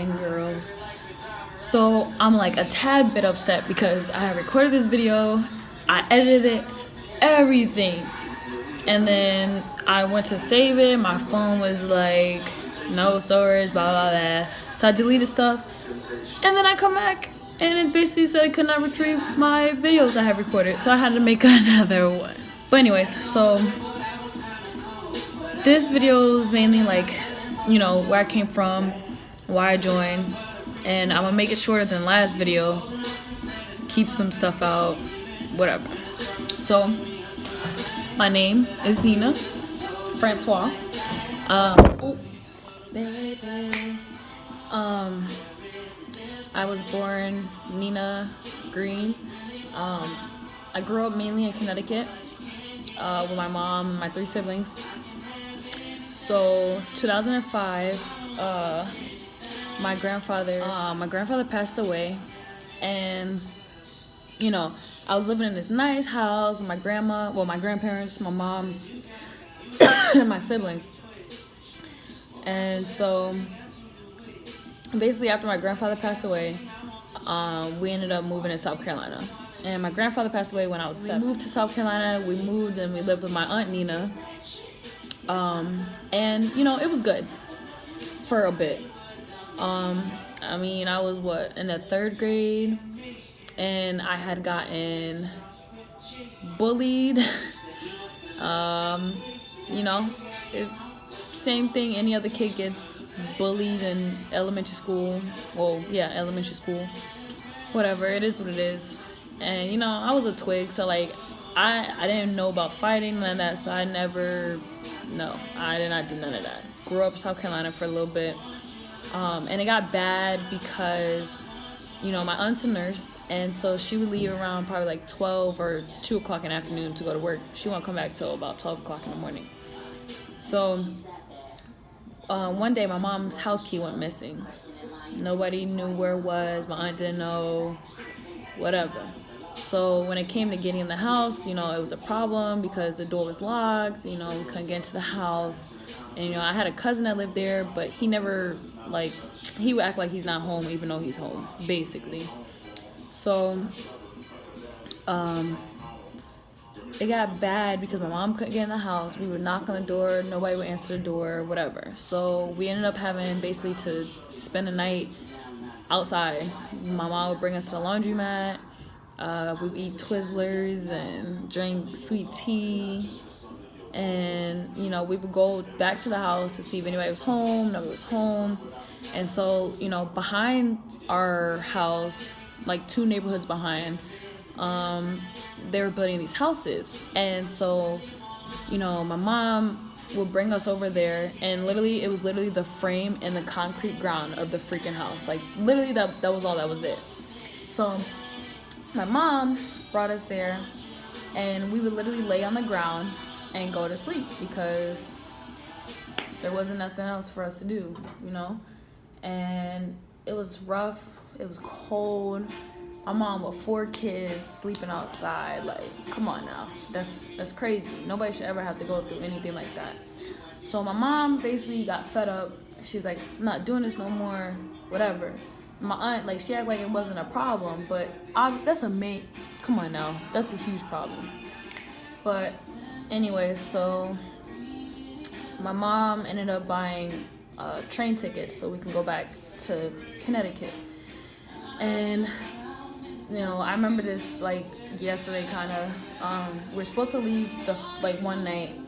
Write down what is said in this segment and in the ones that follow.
and girls. So I'm like a tad bit upset because I recorded this video, I edited it, everything, and then I went to save it. My phone was like, no storage, blah blah blah. So I deleted stuff, and then I come back and it basically said I could not retrieve my videos I had recorded. So I had to make another one. But anyways, so this video is mainly like, you know, where I came from, why I joined, and I'm gonna make it shorter than last video, keep some stuff out, whatever. So my name is Nina Francois. I was born Nina Green. I grew up mainly in Connecticut with my mom and my 3 siblings. So 2005, my grandfather passed away, and you know, I was living in this nice house with my grandparents, my mom, and my siblings. And so basically after my grandfather passed away, we ended up moving to South Carolina. And my grandfather passed away when I was 7. We moved to South Carolina, we moved and we lived with my aunt Nina. And you know, it was good for a bit. I mean, I was in the 3rd grade, and I had gotten bullied. You know, same thing any other kid gets bullied in elementary school. Well, yeah, elementary school. Whatever, it is what it is. And you know, I was a twig, so like I didn't know about fighting, none of that, so I did not do none of that. Grew up in South Carolina for a little bit. And it got bad because, you know, my aunt's a nurse, and so she would leave around probably like 12 or 2 o'clock in the afternoon to go to work. She won't come back till about 12 o'clock in the morning. So one day my mom's house key went missing. Nobody knew where it was. My aunt didn't know, whatever. So when it came to getting in the house, you know, it was a problem because the door was locked. You know, we couldn't get into the house. And, you know, I had a cousin that lived there, but he never, like, he would act like he's not home even though he's home, basically. So it got bad because my mom couldn't get in the house. We would knock on the door, nobody would answer the door, whatever. So we ended up having basically to spend the night outside. My mom would bring us to the laundromat. We'd eat Twizzlers and drink sweet tea. And, you know, we would go back to the house to see if anybody was home. Nobody was home. And so, you know, behind our house, like 2 neighborhoods behind, they were building these houses. And so, you know, my mom would bring us over there, and literally, it was literally the frame and the concrete ground of the freaking house. Like, literally, that was all that was it. So my mom brought us there, and we would literally lay on the ground and go to sleep because there wasn't nothing else for us to do, you know. And it was rough, it was cold. My mom with 4 kids sleeping outside, like, come on now, that's crazy. Nobody should ever have to go through anything like that. So my mom basically got fed up. She's like, I'm not doing this no more, whatever. My aunt, like, she acted like it wasn't a problem, but come on now, that's a huge problem. But anyways, so my mom ended up buying train tickets so we can go back to Connecticut. And, you know, I remember this like yesterday, kind of. We're supposed to leave one night,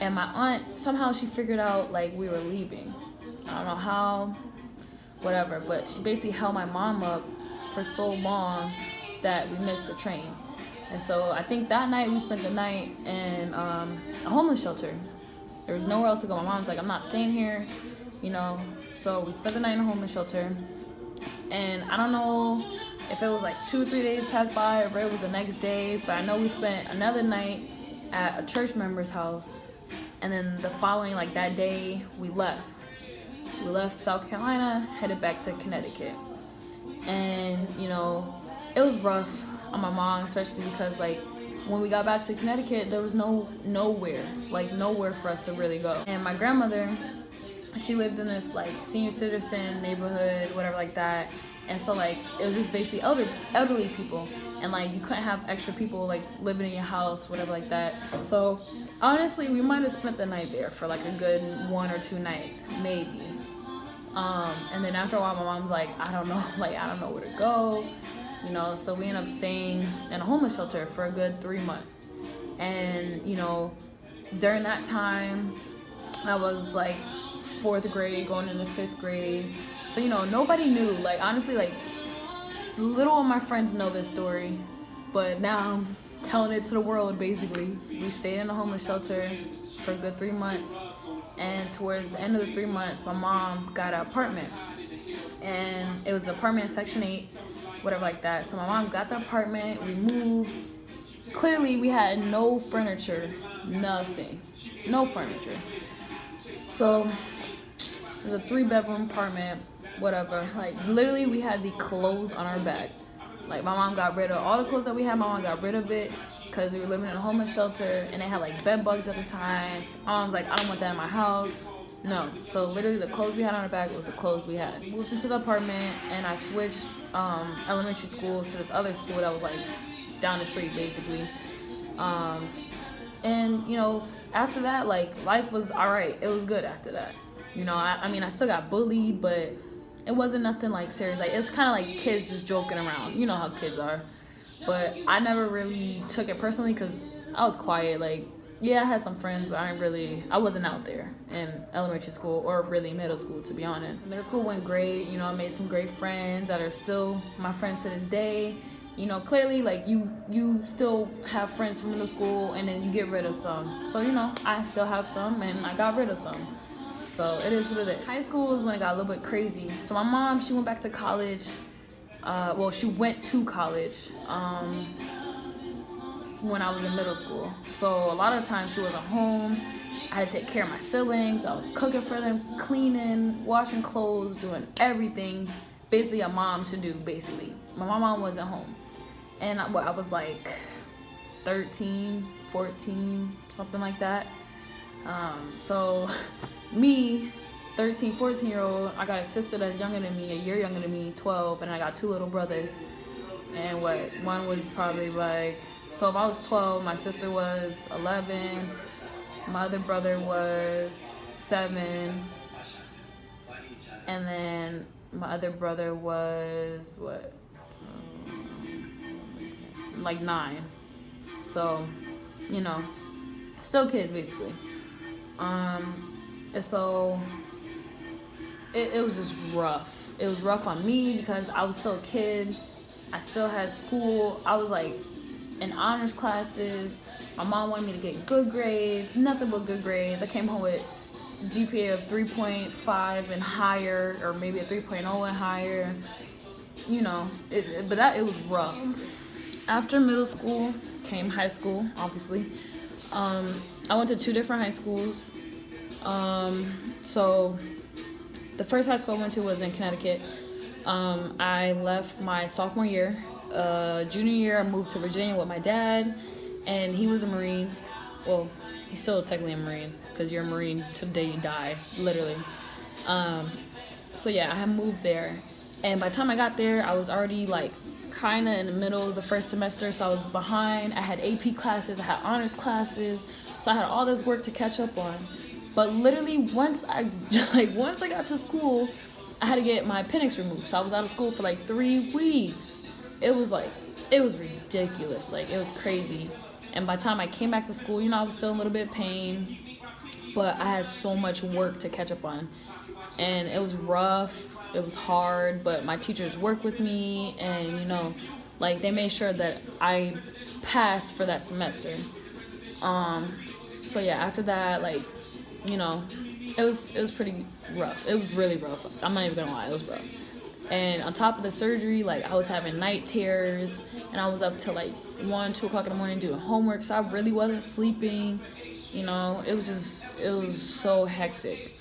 and my aunt, somehow she figured out like we were leaving. I don't know how, whatever, but she basically held my mom up for so long that we missed the train. And so I think that night we spent the night in a homeless shelter. There was nowhere else to go. My mom's like, I'm not staying here, you know. So we spent the night in a homeless shelter. And I don't know if it was like 2 or 3 days passed by or it was the next day, but I know we spent another night at a church member's house. And then the following, like that day, we left. We left South Carolina, headed back to Connecticut. And, you know, it was rough on my mom, especially because, like, when we got back to Connecticut, there was nowhere for us to really go. And my grandmother, she lived in this like senior citizen neighborhood, whatever like that. And so like it was just basically elderly people, and like you couldn't have extra people like living in your house, whatever like that. So honestly, we might have spent the night there for like a good 1 or 2 nights, maybe. And then after a while, my mom's like, I don't know where to go, you know. So we ended up staying in a homeless shelter for a good 3 months, and you know, during that time, I was like 4th grade going into 5th grade. So, you know, nobody knew. Like, honestly, like, little of my friends know this story. But now I'm telling it to the world, basically. We stayed in a homeless shelter for a good 3 months. And towards the end of the 3 months, my mom got an apartment. And it was an apartment in Section 8, whatever like that. So my mom got the apartment. We moved. Clearly, we had no furniture. Nothing. No furniture. So it was a 3-bedroom apartment, whatever. Like, literally, we had the clothes on our back. Like, my mom got rid of all the clothes that we had. My mom got rid of it because we were living in a homeless shelter, and they had, like, bed bugs at the time. My mom's like, I don't want that in my house. No. So, literally, the clothes we had on our back was the clothes we had. Moved into the apartment, and I switched elementary schools to this other school that was, like, down the street, basically. And, you know, after that, like, life was all right. It was good after that. You know, I mean, I still got bullied, but it wasn't nothing, like, serious. Like, it's kind of like kids just joking around. You know how kids are. But I never really took it personally because I was quiet. Like, yeah, I had some friends, but I wasn't out there in elementary school or really middle school, to be honest. Middle school went great. You know, I made some great friends that are still my friends to this day. You know, clearly, like, you still have friends from middle school, and then you get rid of some. So, you know, I still have some, and I got rid of some. So it is what it is. High school is when it got a little bit crazy. So my mom, she went back to college. She went to college when I was in middle school. So a lot of the times she wasn't home. I had to take care of my siblings. I was cooking for them, cleaning, washing clothes, doing everything basically a mom should do, basically. My mom wasn't home. And I was like 13, 14, something like that. So me, 13, 14-year-old, I got a sister that's younger than me, a year younger than me, 12, and I got 2 little brothers. And one was probably like, so if I was 12, my sister was 11, my other brother was 7, and then my other brother was, like 9. So, you know, still kids, basically. And so it was just rough. It was rough on me because I was still a kid. I still had school. I was like in honors classes. My mom wanted me to get good grades, nothing but good grades. I came home with GPA of 3.5 and higher, or maybe a 3.0 and higher. You know, it was rough. After middle school came high school, obviously. I went to 2 different high schools. So the first high school I went to was in Connecticut. I left my sophomore year. Junior year, I moved to Virginia with my dad, and he was a Marine. Well, he's still technically a Marine, because you're a Marine till the day you die, literally. So yeah, I had moved there, and by the time I got there, I was already like kind of in the middle of the first semester, so I was behind. I had AP classes, I had honors classes, so I had all this work to catch up on. But literally, once I got to school, I had to get my appendix removed, so I was out of school for like 3 weeks. It was ridiculous, like it was crazy. And by the time I came back to school, you know, I was still a little bit of pain, but I had so much work to catch up on, and it was rough. It was hard, but my teachers worked with me, and you know, like they made sure that I passed for that semester. So yeah, after that, like, you know, it was pretty rough. It was really rough. I'm not even gonna lie, it was rough. And on top of the surgery, like I was having night terrors, and I was up till like 1, 2 o'clock in the morning doing homework, so I really wasn't sleeping. You know, it was so hectic.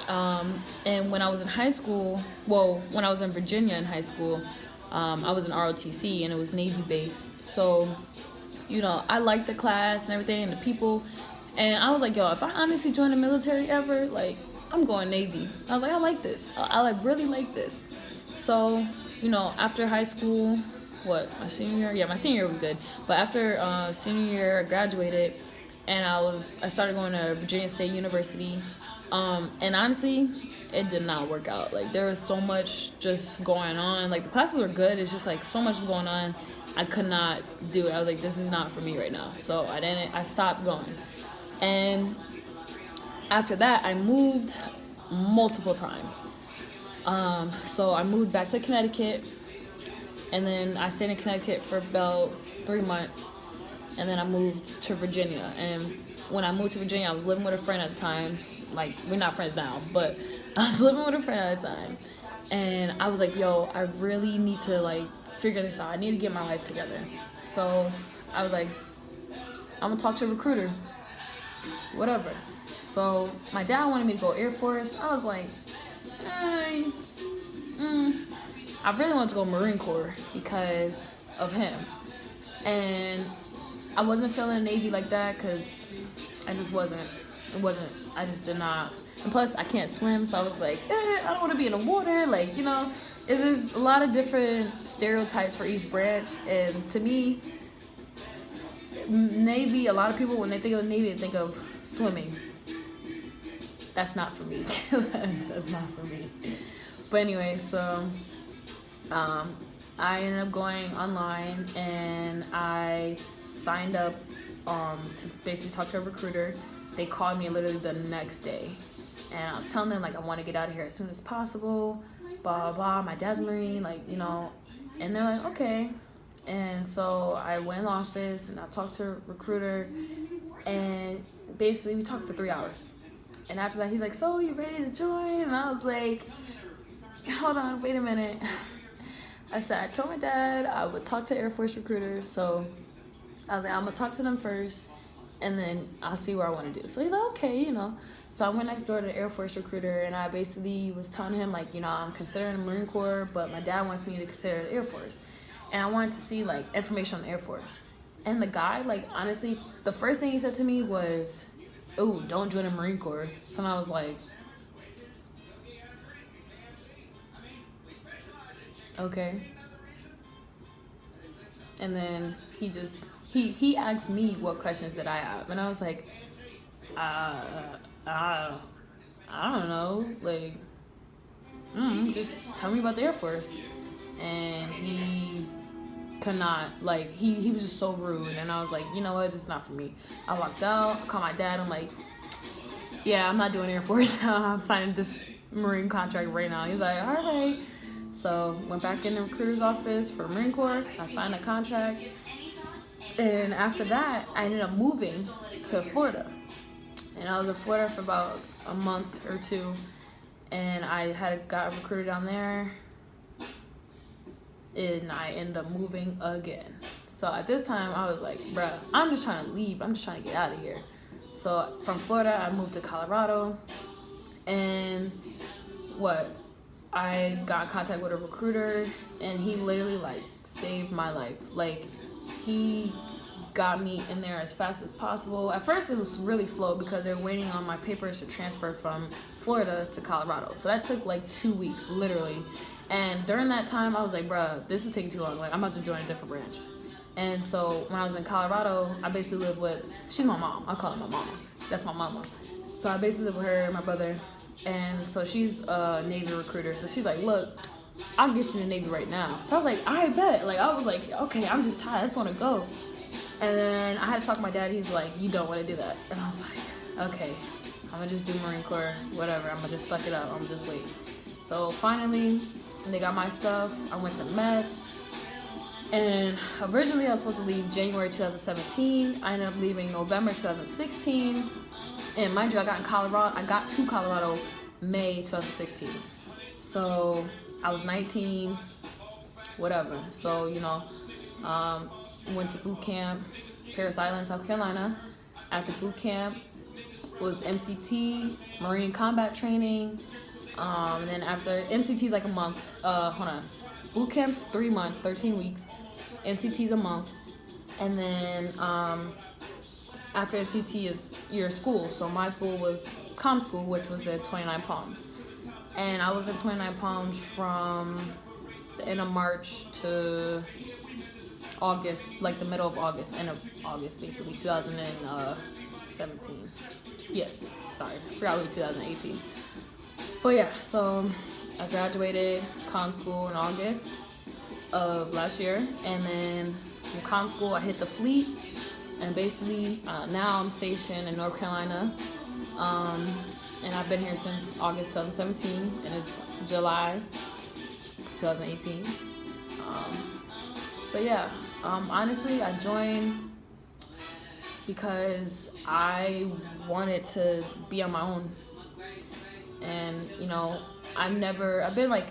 And when I was in high school, when I was in Virginia in high school, I was in ROTC, and it was Navy based. So, you know, I liked the class and everything and the people. And I was like, yo, if I honestly join the military ever, like, I'm going Navy. I was like, I like this. I like really like this. So, you know, after high school, my senior year? Yeah, my senior year was good. But after senior year, I graduated, and I started going to Virginia State University. And honestly, it did not work out. Like, there was so much just going on. Like, the classes were good. It's just like so much was going on. I could not do it. I was like, this is not for me right now. So I stopped going. And after that, I moved multiple times. So I moved back to Connecticut, and then I stayed in Connecticut for about 3 months, and then I moved to Virginia. And when I moved to Virginia, I was living with a friend at the time. Like, we're not friends now, but I was living with a friend at the time. And I was like, yo, I really need to, like, figure this out. I need to get my life together. So I was like, I'm gonna talk to a recruiter, whatever. So my dad wanted me to go Air Force. I was like, I really wanted to go Marine Corps because of him. And I wasn't feeling the Navy like that because I just wasn't. I just did not. And plus, I can't swim, so I was like, I don't want to be in the water. Like, you know, there's a lot of different stereotypes for each branch. And to me, Navy, a lot of people, when they think of the Navy, they think of swimming. That's not for me. That's not for me. But anyway, so I ended up going online, and I signed up to basically talk to a recruiter. They called me literally the next day, and I was telling them, like, I want to get out of here as soon as possible, blah, blah, blah. My dad's Marine, like, you know, and they're like, okay. And so I went in the office, and I talked to a recruiter, and basically we talked for 3 hours. And after that, he's like, so you ready to join? And I was like, hold on, wait a minute. I said, I told my dad I would talk to Air Force recruiters, so I was like, I'm going to talk to them first, and then I'll see what I want to do. So he's like, okay, you know. So I went next door to the Air Force recruiter, and I basically was telling him, like, you know, I'm considering the Marine Corps, but my dad wants me to consider the Air Force. And I wanted to see, like, information on the Air Force. And the guy, like, honestly, the first thing he said to me was, ooh, don't join the Marine Corps. So I was like, okay. And then he asked me what questions did I have, and I was like, I don't know, like, just tell me about the Air Force. And he could not, like, he was just so rude, and I was like, you know what, it's not for me. I walked out, I called my dad, I'm like, yeah, I'm not doing Air Force. I'm signing this Marine contract right now. He's like, all right. So went back in the recruiter's office for Marine Corps. I signed a contract. And after that, I ended up moving to Florida. And I was in Florida for about a month or two. And I got a recruiter down there. And I ended up moving again. So at this time, I was like, bruh, I'm just trying to leave. I'm just trying to get out of here. So from Florida, I moved to Colorado. And I got in contact with a recruiter, and he literally, like, saved my life. Like, he got me in there as fast as possible. At first, it was really slow because they were waiting on my papers to transfer from Florida to Colorado. So that took, like, 2 weeks, literally. And during that time, I was like, bruh, this is taking too long. Like, I'm about to join a different branch. And so when I was in Colorado, I basically lived with, she's my mom. I call her my mama. That's my mama. So I basically lived with her and my brother. And so she's a Navy recruiter. So she's like, look, I'll get you in the Navy right now. So I was like, I bet. Like, I was like, okay, I'm just tired. I just want to go. And then I had to talk to my dad. He's like, you don't want to do that. And I was like, okay, I'm going to just do Marine Corps, whatever. I'm going to just suck it up. I'm going to just wait. So finally, they got my stuff. I went to MEPS. And originally I was supposed to leave January 2017. I ended up leaving November 2016. And mind you, I got to Colorado May 2016. So I was 19, whatever. So, you know, went to boot camp, Parris Island, South Carolina. After boot camp was MCT, Marine Combat Training. And then after, MCT is like a month. Boot camp's 3 months, 13 weeks. MCT's a month. And then after the CT is your school. So my school was comm school, which was at 29 Palms. And I was at 29 Palms from the end of March to August, like the middle of August, end of August, basically, 2017. Yes, sorry, I forgot we were 2018. But yeah, so I graduated comm school in August of last year, and then from comm school I hit the fleet, and basically now I'm stationed in North Carolina, and I've been here since August 2017, and it's July 2018. So yeah, honestly, I joined because I wanted to be on my own. And, you know, I've been like,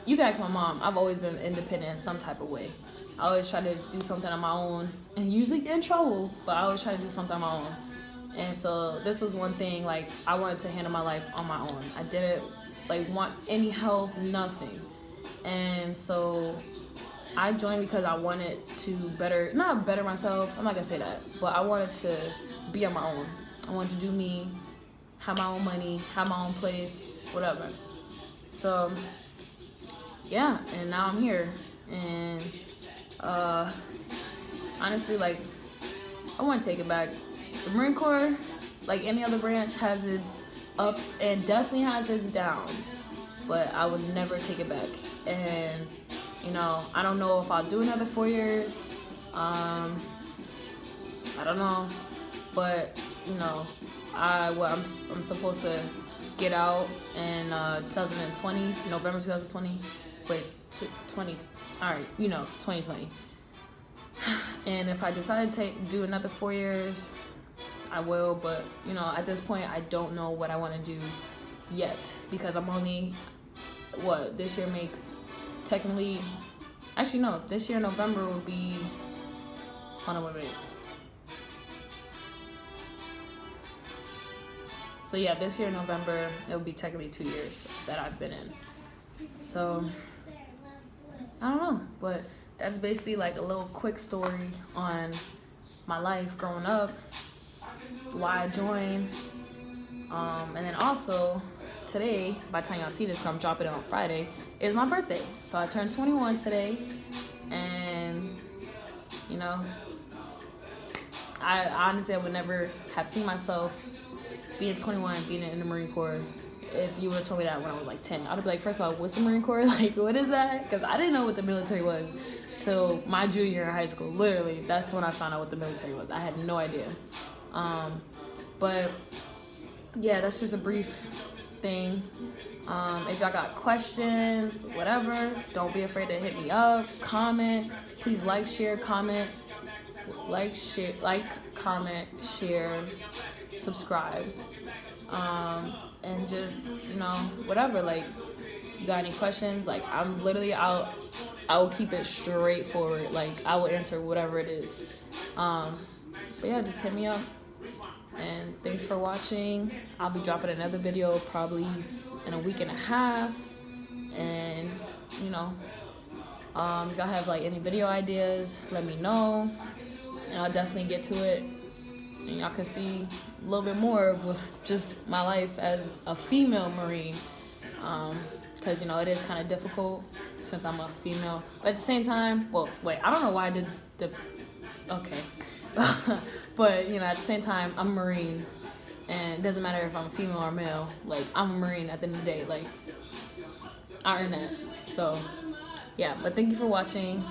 you can ask my mom, I've always been independent in some type of way. I always try to do something on my own, and usually get in trouble, but I always try to do something on my own. And so this was one thing, like, I wanted to handle my life on my own. I didn't, like, want any help, nothing. And so I joined because I wanted to not better myself, I'm not gonna say that, but I wanted to be on my own. I wanted to do me, have my own money, have my own place, whatever. So, yeah, and now I'm here. And honestly, like, I want to take it back. The Marine Corps, like any other branch, has its ups and definitely has its downs, but I would never take it back. And, you know, I don't know if I'll do another 4 years. I don't know, but, you know, I'm supposed to get out in 2020, November 2020. Wait, 2020. And if I decide to do another 4 years, I will. But, you know, at this point, I don't know what I want to do yet, because I'm only, this year makes technically, actually no, this year November will be, hold on, wait. So yeah, this year November, it will be technically 2 years that I've been in. So, I don't know, but that's basically like a little quick story on my life growing up, why I joined, and then also today, by the time y'all see this, 'cause I'm dropping it on Friday, is my birthday. So I turned 21 today, and, you know, I honestly would never have seen myself being 21, being in the Marine Corps. If you would have told me that when I was like 10, I'd be like, first of all, what's the Marine Corps? Like, what is that? Because I didn't know what the military was till my junior year in high school. Literally, that's when I found out what the military was. I had no idea. But yeah, that's just a brief thing. If y'all got questions, whatever, don't be afraid to hit me up, comment. Please like, comment, share, subscribe. And just, you know, whatever, like, you got any questions, like, I'm literally I will keep it straightforward, like, I will answer whatever it is. But yeah, just hit me up, and thanks for watching. I'll be dropping another video probably in a week and a half, and, you know, if y'all have, like, any video ideas, let me know, and I'll definitely get to it, and y'all can see a little bit more of just my life as a female Marine, because, you know, it is kind of difficult since I'm a female, but at the same time, I don't know why I did but, you know, at the same time, I'm a Marine, and it doesn't matter if I'm female or male, like, I'm a Marine at the end of the day, like, I earned that. So yeah, but thank you for watching.